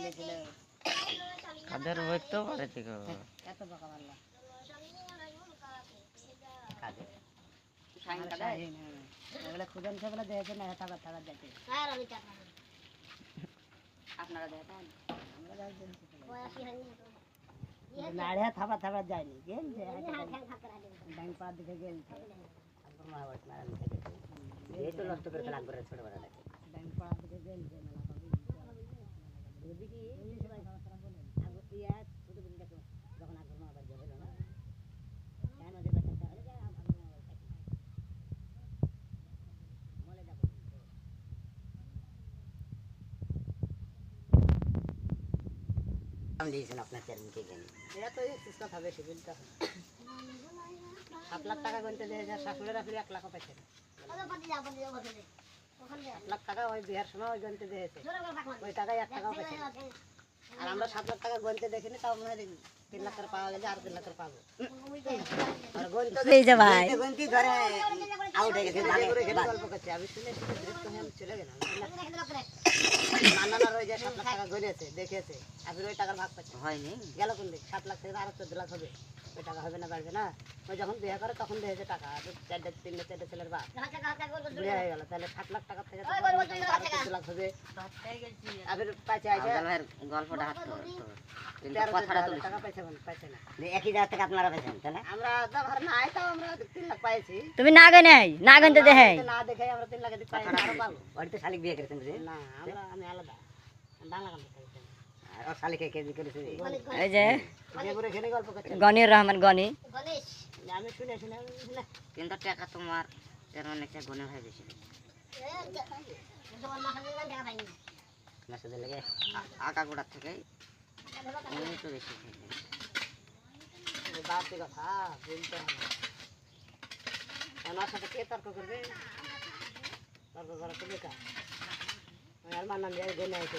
গেছিল কাদের হইতো পারে ঠিক এত বকা মারলা কাদের শাহিন শাহিন এগুলো খুদন সেগুলো দেখেছে না টাকা টাকা যাচ্ছে আপনারা দেখেন আমরা নাড়িয়া থাবা থাবা যায়নি গেলছে ব্যাংক পাড়ার দিকে গেলছে এই তো নষ্ট করে ফেলা একবারে ছোট বড় লাগে ব্যাংক পাড়ার দিকে গেলছে মেলা যদি কি ছোট বিলটা যখন আগর মা বাড়ি যাবে না কেন যে বাচ্চা হলে যা আগর মা বাড়ি থাকে মলে যাবো আমি দিয়েছেন আপনার চেয়ারম্যানকে গেলে এটা তো কথা বেশি বিলটা 7 লাখ টাকা গণতে দেয় শাশুড়েরা ফিরে 1 লাখ পাইছে 7 লাখ টাকা ওই বিহার সময় ওই গণতে দিয়েছে ওই টাকায় 1 টাকাও পাইছে আর আমরা 7 লাখ টাকা গণতে দেখিনি তাও মনে হয় 3 লাখ টাকা পাওয়া গেছে আর 3 লাখ টাকা পাবো আর গণতে এই যে ভাই গণতি ধরে আউট হয়ে গেছে গল্প করছে আমি শুনেছি চলে গেলাম নানার ওই যে 7 লাখ টাকা গণেছে দেখেছে আপনি ওই টাকার ভাগ পাচ্ছে হয়নি গেল কোন দিক 7 লাখ থেকে আর 14 লাখ হবে ওই টাকা হবে না বাড়বে না ওই যখন বিয়ে করে তখন দিয়েছে টাকা আর 4টা ছেলের বাপ বিয়ে হয়ে গেল তাহলে 7 লাখ টাকা থেকে 14 লাখ হবে আবার পাইছে আছে গল্পটা হাঁটতো কিন্তু 13 কথাটা তো টাকা পাইছে না একই জায়গা থেকে আপনারা পেয়েছেন তাই না আমরা তো ঘর না আইতাম আমরা 3 লাখ পাইছি তুমি না গনে না গনতে দেহে না দেখে আমরা 3 লাখ দিতে পাইছি আরো পাবো বাড়িতে শালিক বিয়ে করেছেন বুঝি না আমি আলাদা বাংলা কাম করতে আর শালিকে কেজি করেছে এই যে যে করে খেলে গল্প করছে গনির রহমান গনি আমি শুনে কিন্তু টাকা তোমার চেয়ারম্যান একটা গনে হয় বেশি মেসেজে লেগে আকাগুড়ার থেকে একটু বেশি বাড়তি কথা বলতে হবে আমার সাথে কে তর্ক করবে তর্ক করা তো বেকার আর মান্নান দিয়ে গনে আছে